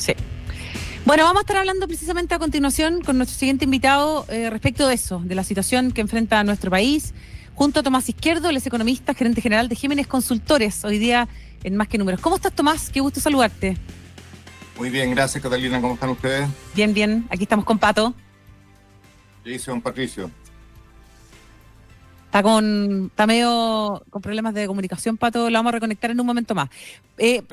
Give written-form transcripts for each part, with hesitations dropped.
Sí. Bueno, vamos a estar hablando precisamente a continuación con nuestro siguiente invitado respecto de eso, de la situación que enfrenta nuestro país, junto a Tomás Izquierdo, él es economista, gerente general de Jiménez Consultores, hoy día en Más que Números. ¿Cómo estás, Tomás? Qué gusto saludarte. Muy bien, gracias, Catalina. ¿Cómo están ustedes? Bien, bien. Aquí estamos con Pato. ¿Qué dice don Patricio? Está medio con problemas de comunicación, Pato. Lo vamos a reconectar en un momento más.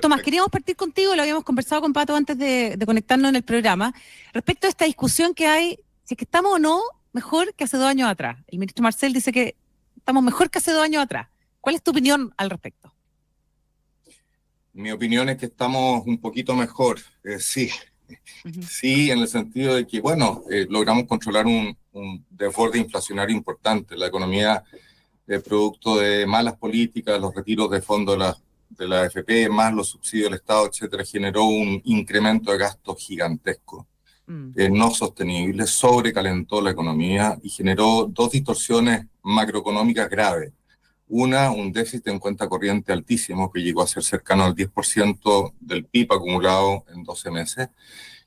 Tomás, queríamos partir contigo, lo habíamos conversado con Pato antes de conectarnos en el programa, respecto a esta discusión que hay, si es que estamos o no mejor que hace 2 años atrás. El ministro Marcel dice que estamos mejor que hace 2 años atrás. ¿Cuál es tu opinión al respecto? Mi opinión es que estamos un poquito mejor, sí. Uh-huh. Sí, en el sentido de que, bueno, logramos controlar un desborde inflacionario importante. La economía, producto de malas políticas, los retiros de fondos de la AFP, más los subsidios del Estado, etcétera, generó un incremento de gastos gigantesco, no sostenible, sobrecalentó la economía y generó 2 distorsiones macroeconómicas graves. Una, un déficit en cuenta corriente altísimo que llegó a ser cercano al 10% del PIB acumulado en 12 meses.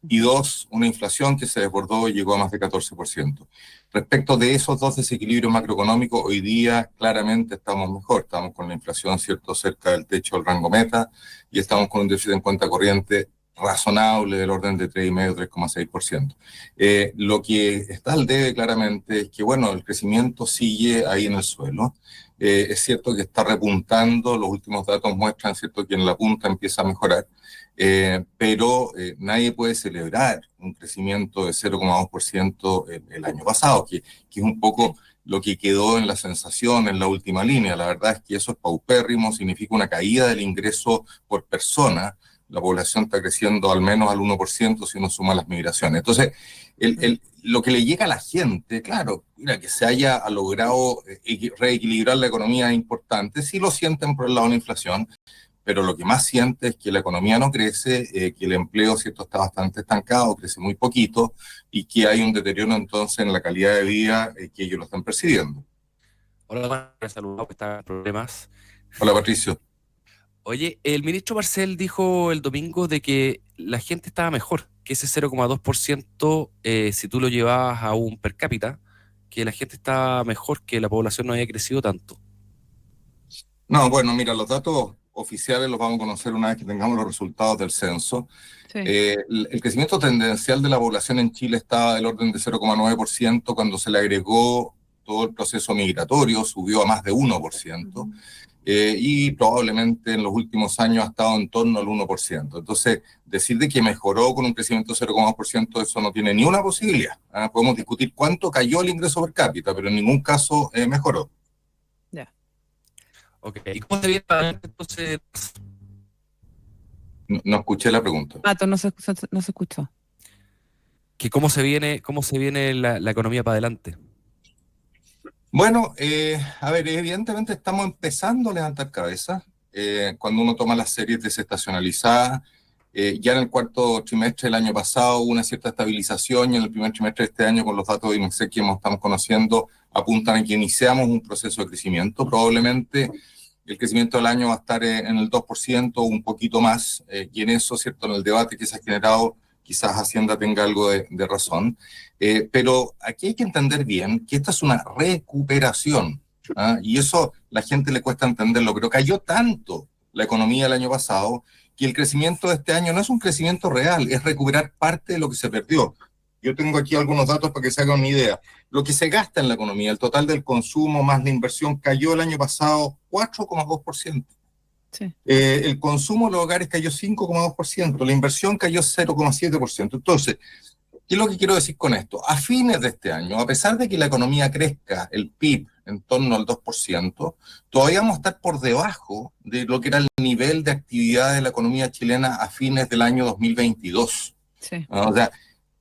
Y 2, una inflación que se desbordó y llegó a más de 14%. Respecto de esos 2 desequilibrios macroeconómicos, hoy día claramente estamos mejor. Estamos con la inflación, ¿cierto?, cerca del techo del rango meta y estamos con un déficit en cuenta corriente razonable del orden de 3,5, 3,6%. Lo que está al debe claramente es que, bueno, el crecimiento sigue ahí en el suelo. Es cierto que está repuntando, los últimos datos muestran, ¿cierto?, que en la punta empieza a mejorar, pero nadie puede celebrar un crecimiento de 0,2% el año pasado, que es un poco lo que quedó en la sensación en la última línea. La verdad es que eso es paupérrimo, significa una caída del ingreso por persona. La población está creciendo al menos al 1% si uno suma las migraciones. Entonces, lo que le llega a la gente, claro, mira, que se haya logrado reequilibrar la economía es importante, sí lo sienten por el lado de la inflación, pero lo que más siente es que la economía no crece, que el empleo, ¿cierto?, está bastante estancado, crece muy poquito, y que hay un deterioro entonces en la calidad de vida que ellos lo están percibiendo. Hola, saludos, ¿están problemas? Hola, Patricio. Oye, el ministro Marcel dijo el domingo de que la gente estaba mejor, que ese 0,2%, si tú lo llevabas a un per cápita, que la gente estaba mejor, que la población no había crecido tanto. No, bueno, mira, los datos oficiales los vamos a conocer una vez que tengamos los resultados del censo. Sí. El crecimiento tendencial de la población en Chile estaba del orden de 0,9%, cuando se le agregó todo el proceso migratorio, subió a más de 1%. Uh-huh. Y probablemente en los últimos años ha estado en torno al 1%. Entonces, decir de que mejoró con un crecimiento de 0,2%, eso no tiene ni una posibilidad. Podemos discutir cuánto cayó el ingreso per cápita, pero en ningún caso mejoró. Ya. Ok, ¿y cómo se viene para adelante entonces? No escuché la pregunta. Pato, no se escuchó. Que ¿Cómo se viene la economía para adelante? Bueno, a ver, evidentemente estamos empezando a levantar cabeza. Cuando uno toma las series desestacionalizadas, ya en el cuarto trimestre del año pasado hubo una cierta estabilización y en el primer trimestre de este año, con los datos de INEXEC que estamos conociendo, apuntan a que iniciamos un proceso de crecimiento. Probablemente el crecimiento del año va a estar en el 2% o un poquito más, y en eso, ¿cierto?, en el debate que se ha generado, quizás Hacienda tenga algo de razón, pero aquí hay que entender bien que esta es una recuperación, y eso la gente le cuesta entenderlo, pero cayó tanto la economía el año pasado que el crecimiento de este año no es un crecimiento real, es recuperar parte de lo que se perdió. Yo tengo aquí algunos datos para que se hagan una idea. Lo que se gasta en la economía, el total del consumo más la inversión, cayó el año pasado 4,2%. Sí. El consumo de los hogares cayó 5,2%, la inversión cayó 0,7%. Entonces, ¿qué es lo que quiero decir con esto? A fines de este año, a pesar de que la economía crezca, el PIB, en torno al 2%, todavía vamos a estar por debajo de lo que era el nivel de actividad de la economía chilena a fines del año 2022. Sí. O sea,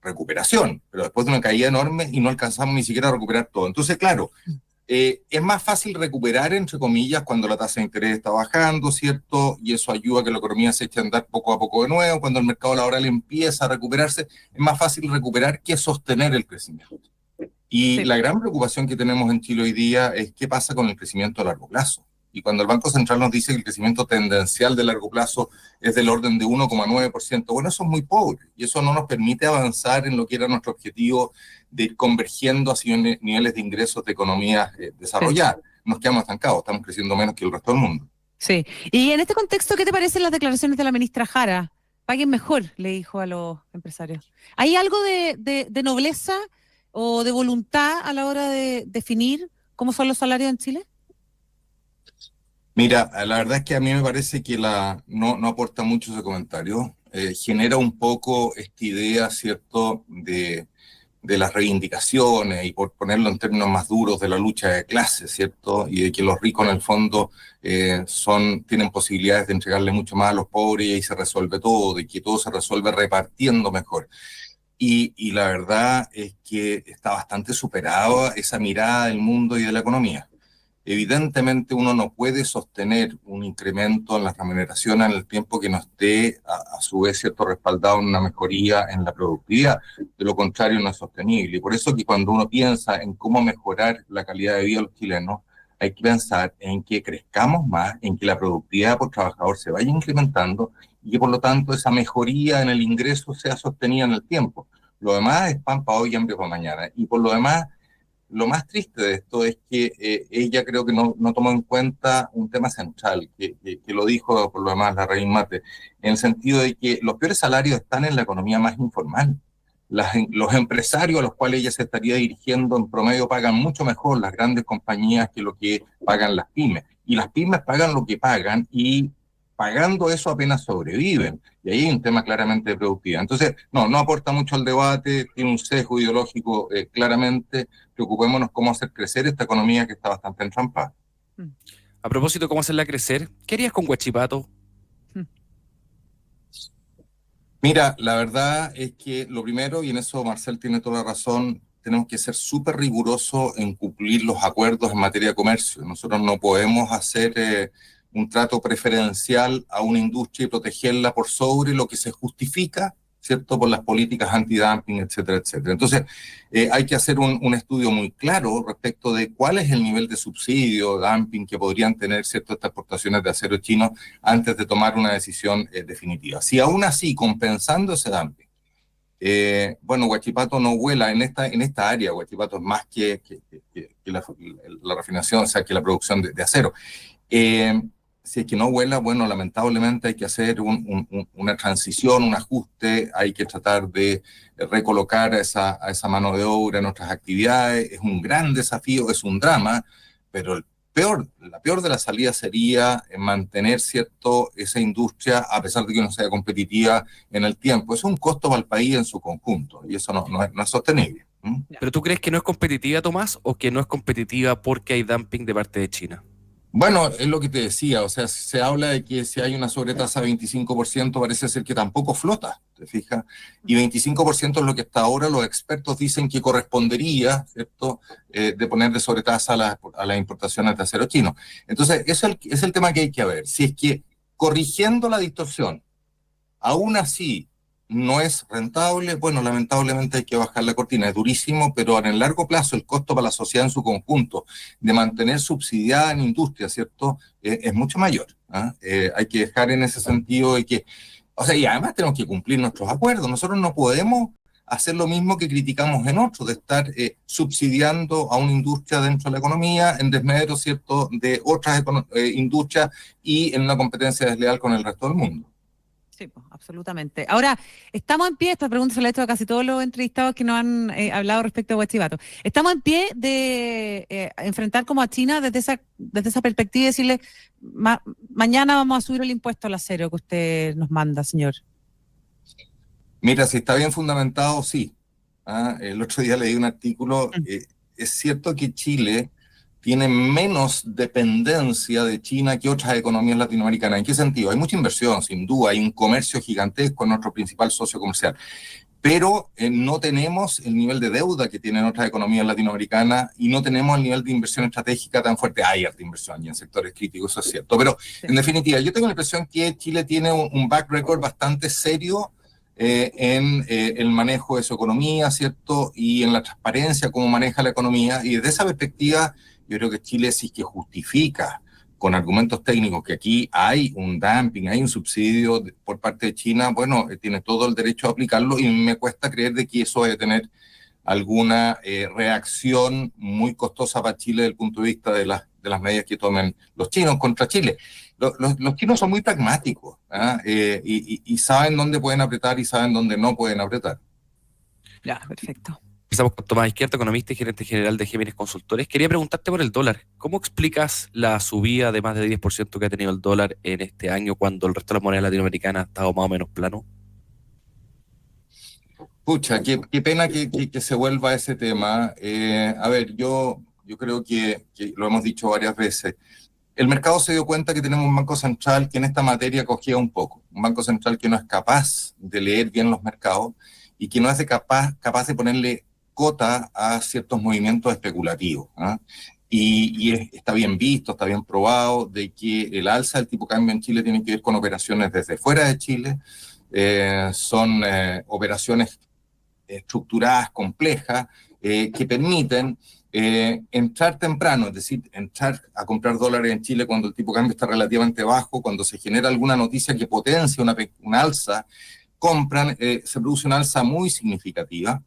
recuperación, pero después de una caída enorme y no alcanzamos ni siquiera a recuperar todo. Entonces, claro, es más fácil recuperar, entre comillas, cuando la tasa de interés está bajando, ¿cierto? Y eso ayuda a que la economía se eche a andar poco a poco de nuevo. Cuando el mercado laboral empieza a recuperarse, es más fácil recuperar que sostener el crecimiento. Y Sí. la gran preocupación que tenemos en Chile hoy día es qué pasa con el crecimiento a largo plazo. Y cuando el Banco Central nos dice que el crecimiento tendencial de largo plazo es del orden de 1,9%, bueno, eso es muy pobre. Y eso no nos permite avanzar en lo que era nuestro objetivo de ir convergiendo hacia niveles de ingresos de economías desarrolladas. Nos quedamos estancados, estamos creciendo menos que el resto del mundo. Sí. Y en este contexto, ¿qué te parecen las declaraciones de la ministra Jara? Paguen mejor, le dijo a los empresarios. ¿Hay algo de nobleza o de voluntad a la hora de definir cómo son los salarios en Chile? Mira, la verdad es que a mí me parece que no aporta mucho ese comentario. Genera un poco esta idea, ¿cierto?, de las reivindicaciones y, por ponerlo en términos más duros, de la lucha de clases, ¿cierto? Y de que los ricos en el fondo tienen posibilidades de entregarle mucho más a los pobres y ahí se resuelve todo, de que todo se resuelve repartiendo mejor. Y la verdad es que está bastante superada esa mirada del mundo y de la economía. Evidentemente uno no puede sostener un incremento en las remuneraciones en el tiempo que no esté a su vez, ¿cierto?, respaldado en una mejoría en la productividad. De lo contrario no es sostenible. Y por eso que cuando uno piensa en cómo mejorar la calidad de vida de los chilenos, hay que pensar en que crezcamos más, en que la productividad por trabajador se vaya incrementando y que por lo tanto esa mejoría en el ingreso sea sostenida en el tiempo. Lo demás es pan para hoy y hambre para mañana. Y por lo demás, lo más triste de esto es que ella creo que no tomó en cuenta un tema central, que lo dijo por lo demás la Reina Mate, en el sentido de que los peores salarios están en la economía más informal. Los empresarios a los cuales ella se estaría dirigiendo en promedio pagan mucho mejor las grandes compañías que lo que pagan las pymes. Y las pymes pagan lo que pagan y pagando eso apenas sobreviven. Y ahí hay un tema claramente de productividad. Entonces, no aporta mucho al debate, tiene un sesgo ideológico claramente. Preocupémonos cómo hacer crecer esta economía que está bastante entrampada. A propósito de cómo hacerla crecer, ¿qué harías con Huachipato? Mira, la verdad es que lo primero, y en eso Marcel tiene toda la razón, tenemos que ser súper rigurosos en cumplir los acuerdos en materia de comercio. Nosotros no podemos hacer un trato preferencial a una industria y protegerla por sobre lo que se justifica, ¿cierto?, por las políticas antidumping, etcétera, etcétera. Entonces, hay que hacer un estudio muy claro respecto de cuál es el nivel de subsidio, dumping que podrían tener, ¿cierto?, estas exportaciones de acero chino antes de tomar una decisión definitiva. Si aún así, compensando ese dumping, bueno, Huachipato no vuela en esta área. Huachipato es más que la refinación, o sea, que la producción de acero. Si es que no vuela, bueno, lamentablemente hay que hacer una transición, un ajuste, hay que tratar de recolocar a esa mano de obra en otras actividades. Es un gran desafío, es un drama, pero la peor de las salidas sería mantener, ¿cierto?, esa industria a pesar de que no sea competitiva en el tiempo. Es un costo para el país en su conjunto y eso no es sostenible. ¿Pero tú crees que no es competitiva, Tomás, o que no es competitiva porque hay dumping de parte de China? Bueno, es lo que te decía, o sea, se habla de que si hay una sobretasa de 25%, parece ser que tampoco flota, ¿te fijas? Y 25% es lo que hasta ahora los expertos dicen que correspondería, ¿cierto?, de poner de sobretasa a las importaciones de acero chino. Entonces, es el tema que hay que ver. Si es que corrigiendo la distorsión, aún así no es rentable, bueno, lamentablemente hay que bajar la cortina, es durísimo, pero en el largo plazo el costo para la sociedad en su conjunto de mantener subsidiada en industria, ¿cierto?, es mucho mayor. Hay que dejar en ese sentido de que, o sea, y además tenemos que cumplir nuestros acuerdos. Nosotros no podemos hacer lo mismo que criticamos en otros, de estar subsidiando a una industria dentro de la economía en desmedro, ¿cierto?, de otras industrias y en una competencia desleal con el resto del mundo. Sí, pues, absolutamente. Ahora, estamos en pie, esta pregunta se la he hecho a casi todos los entrevistados que nos han hablado respecto a Huachipato. ¿Estamos en pie de enfrentar como a China desde esa perspectiva y decirle, mañana vamos a subir el impuesto al acero que usted nos manda, señor? Mira, si está bien fundamentado, sí. El otro día leí un artículo, es cierto que Chile tiene menos dependencia de China que otras economías latinoamericanas. ¿En qué sentido? Hay mucha inversión, sin duda, hay un comercio gigantesco en nuestro principal socio comercial, pero no tenemos el nivel de deuda que tienen otras economías latinoamericanas y no tenemos el nivel de inversión estratégica tan fuerte. Hay harta inversión y en sectores críticos, eso es cierto, pero en definitiva, yo tengo la impresión que Chile tiene un back record bastante serio en el manejo de su economía, ¿cierto?, y en la transparencia, cómo maneja la economía, y desde esa perspectiva yo creo que Chile sí que justifica con argumentos técnicos que aquí hay un dumping, hay un subsidio por parte de China, bueno, tiene todo el derecho a aplicarlo y me cuesta creer de que eso debe tener alguna reacción muy costosa para Chile desde el punto de vista de las medidas que tomen los chinos contra Chile. Los chinos son muy pragmáticos, ¿eh? Y saben dónde pueden apretar y saben dónde no pueden apretar. Ya, perfecto. Empezamos con Tomás Izquierdo, economista y gerente general de Géminis Consultores. Quería preguntarte por el dólar. ¿Cómo explicas la subida de más de 10% que ha tenido el dólar en este año cuando el resto de las monedas latinoamericanas ha estado más o menos plano? Pucha, qué pena que se vuelva a ese tema. A ver, yo creo que lo hemos dicho varias veces. El mercado se dio cuenta que tenemos un banco central que en esta materia cogía un poco. Un banco central que no es capaz de leer bien los mercados y que no es capaz de ponerle cota a ciertos movimientos especulativos, ¿eh? Está bien visto, está bien probado de que el alza del tipo de cambio en Chile tiene que ver con operaciones desde fuera de Chile. Son operaciones estructuradas, complejas, que permiten entrar temprano, es decir, entrar a comprar dólares en Chile cuando el tipo de cambio está relativamente bajo, cuando se genera alguna noticia que potencia una alza, compran, se produce una alza muy significativa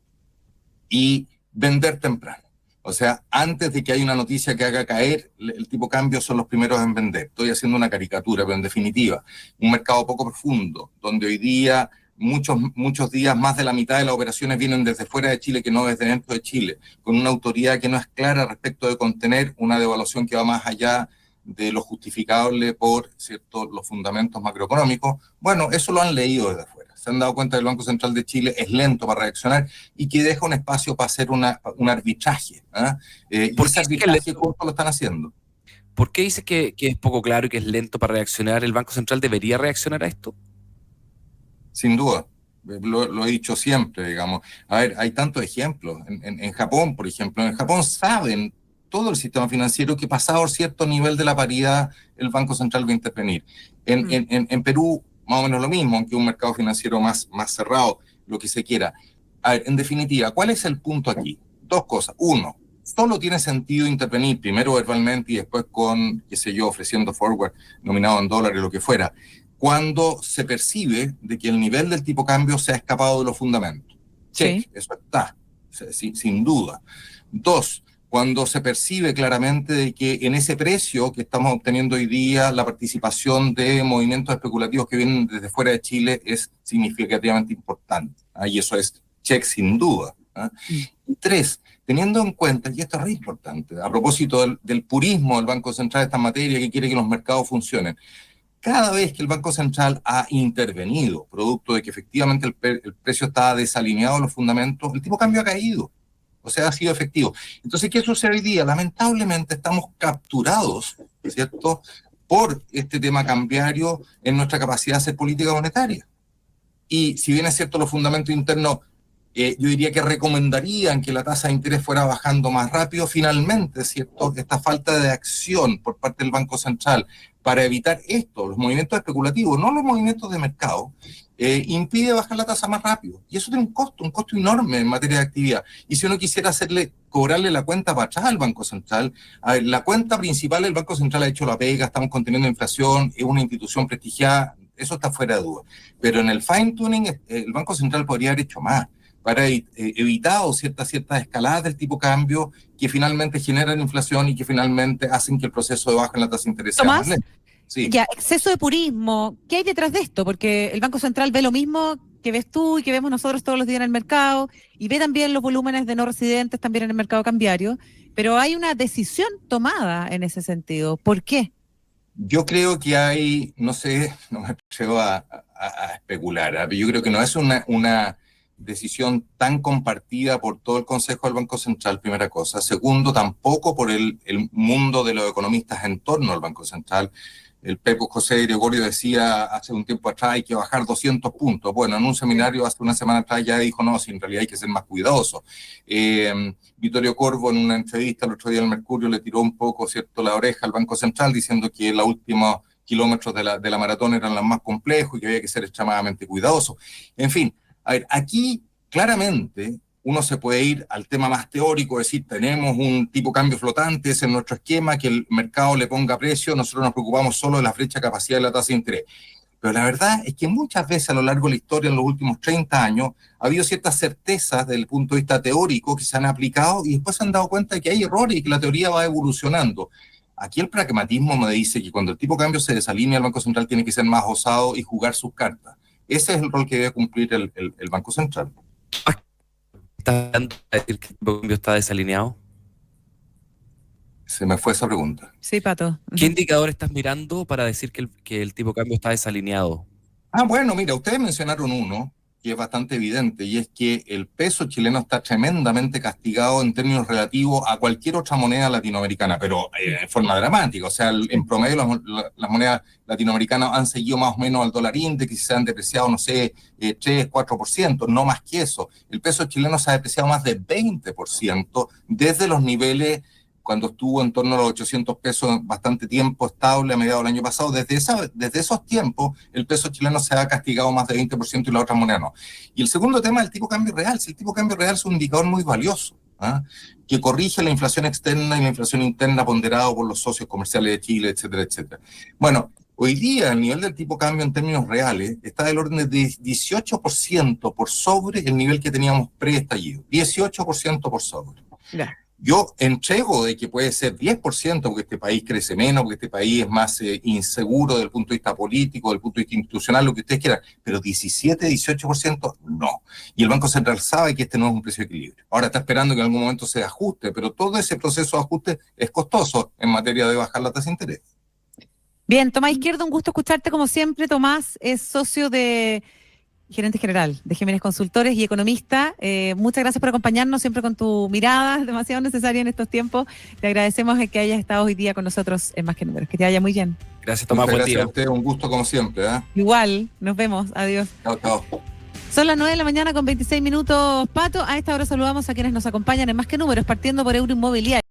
y vender temprano. O sea, antes de que haya una noticia que haga caer el tipo de cambio, son los primeros en vender. Estoy haciendo una caricatura, pero en definitiva, un mercado poco profundo, donde hoy día muchos días más de la mitad de las operaciones vienen desde fuera de Chile que no desde dentro de Chile, con una autoridad que no es clara respecto de contener una devaluación que va más allá de lo justificable por los fundamentos macroeconómicos. Bueno, eso lo han leído desde afuera. Se han dado cuenta que el Banco Central de Chile es lento para reaccionar y que deja un espacio para hacer un arbitraje. Y ese arbitraje, ¿cómo lo están haciendo? ¿Por qué dices que es poco claro y que es lento para reaccionar? ¿El Banco Central debería reaccionar a esto? Sin duda, lo he dicho siempre, digamos. A ver, hay tantos ejemplos. En Japón, por ejemplo, en Japón saben todo el sistema financiero que pasado cierto nivel de la paridad, el Banco Central va a intervenir. En Perú, más o menos lo mismo, aunque un mercado financiero más cerrado, lo que se quiera. A ver, en definitiva, ¿cuál es el punto aquí? Dos cosas. Uno, solo tiene sentido intervenir primero verbalmente y después con, qué sé yo, ofreciendo forward nominado en dólares, lo que fuera, cuando se percibe de que el nivel del tipo de cambio se ha escapado de los fundamentos. Check, sí. Eso está, sin duda. Dos, cuando se percibe claramente de que en ese precio que estamos obteniendo hoy día, la participación de movimientos especulativos que vienen desde fuera de Chile es significativamente importante. Y eso es check sin duda. Y tres, teniendo en cuenta, y esto es muy importante, a propósito del purismo del Banco Central de esta materia que quiere que los mercados funcionen, cada vez que el Banco Central ha intervenido, producto de que efectivamente el precio está desalineado de los fundamentos, el tipo de cambio ha caído. O sea, ha sido efectivo. Entonces, ¿qué sucede hoy día? Lamentablemente estamos capturados, ¿cierto?, por este tema cambiario en nuestra capacidad de hacer política monetaria. Y si bien es cierto los fundamentos internos, yo diría que recomendarían que la tasa de interés fuera bajando más rápido, finalmente, ¿cierto?, esta falta de acción por parte del Banco Central para evitar esto, los movimientos especulativos, no los movimientos de mercado, impide bajar la tasa más rápido. Y eso tiene un costo enorme en materia de actividad. Y si uno quisiera cobrarle la cuenta para atrás al Banco Central, a ver, la cuenta principal del Banco Central ha hecho la pega, estamos conteniendo inflación, es una institución prestigiada, eso está fuera de duda. Pero en el fine tuning, el Banco Central podría haber hecho más para evitar ciertas escaladas del tipo de cambio que finalmente generan inflación y que finalmente hacen que el proceso de baja en la tasa de interés sea más lento. Sí. Ya, exceso de purismo, ¿qué hay detrás de esto? Porque el Banco Central ve lo mismo que ves tú y que vemos nosotros todos los días en el mercado, y ve también los volúmenes de no residentes también en el mercado cambiario, pero hay una decisión tomada en ese sentido. ¿Por qué? Yo creo que hay, no sé, no me atrevo a especular, pero yo creo que no es una decisión tan compartida por todo el Consejo del Banco Central, primera cosa. Segundo, tampoco por el mundo de los economistas en torno al Banco Central. El Pepo José Gregorio decía hace un tiempo atrás hay que bajar 200 puntos. Bueno, en un seminario hace una semana atrás ya dijo no, si en realidad hay que ser más cuidadoso. Vittorio Corvo en una entrevista el otro día al Mercurio le tiró un poco, ¿cierto?, la oreja al Banco Central diciendo que los últimos kilómetros de la maratón eran los más complejos y que había que ser extremadamente cuidadoso. En fin, a ver, aquí claramente uno se puede ir al tema más teórico, decir, tenemos un tipo de cambio flotante, ese es nuestro esquema, que el mercado le ponga precio, nosotros nos preocupamos solo de la brecha de capacidad de la tasa de interés. Pero la verdad es que muchas veces a lo largo de la historia, en los últimos 30 años, ha habido ciertas certezas desde el punto de vista teórico que se han aplicado y después se han dado cuenta de que hay errores y que la teoría va evolucionando. Aquí el pragmatismo me dice que cuando el tipo de cambio se desalinea, el Banco Central tiene que ser más osado y jugar sus cartas. Ese es el rol que debe cumplir el Banco Central. ¿Está dando a decir que el tipo de cambio está desalineado? Se me fue esa pregunta. Sí, Pato. ¿Qué indicador estás mirando para decir que el tipo de cambio está desalineado? Bueno, mira, ustedes mencionaron uno que es bastante evidente, y es que el peso chileno está tremendamente castigado en términos relativos a cualquier otra moneda latinoamericana, pero en forma dramática. O sea, en promedio las monedas latinoamericanas han seguido más o menos al dólar índice, que se han depreciado, no sé, 3, 4%, no más que eso. El peso chileno se ha depreciado más de 20% desde los niveles cuando estuvo en torno a los 800 pesos bastante tiempo estable a mediados del año pasado. Desde esos tiempos, el peso chileno se ha castigado más de 20% y la otra moneda no. Y el segundo tema es el tipo de cambio real. Si el tipo de cambio real es un indicador muy valioso, que corrige la inflación externa y la inflación interna ponderado por los socios comerciales de Chile, etcétera, etcétera. Bueno, hoy día el nivel del tipo de cambio en términos reales está del orden de 18% por sobre el nivel que teníamos pre-estallido. 18% por sobre. Ya. Yo entrego de que puede ser 10% porque este país crece menos, porque este país es más inseguro desde el punto de vista político, desde el punto de vista institucional, lo que ustedes quieran, pero 17, 18% no. Y el Banco Central sabe que este no es un precio de equilibrio. Ahora está esperando que en algún momento se ajuste, pero todo ese proceso de ajuste es costoso en materia de bajar la tasa de interés. Bien, Tomás Izquierdo, un gusto escucharte como siempre. Tomás es socio de gerente general de Jiménez Consultores y economista. Muchas gracias por acompañarnos siempre con tu mirada demasiado necesaria en estos tiempos. Te agradecemos que hayas estado hoy día con nosotros en Más que Números. Que te vaya muy bien. Gracias, Tomás. Buen día. Gracias a usted, un gusto como siempre. Igual, nos vemos. Adiós. Chao, chao. Son las 9 de la mañana con 26 minutos, Pato. A esta hora saludamos a quienes nos acompañan en Más que Números, partiendo por Euroinmobiliaria.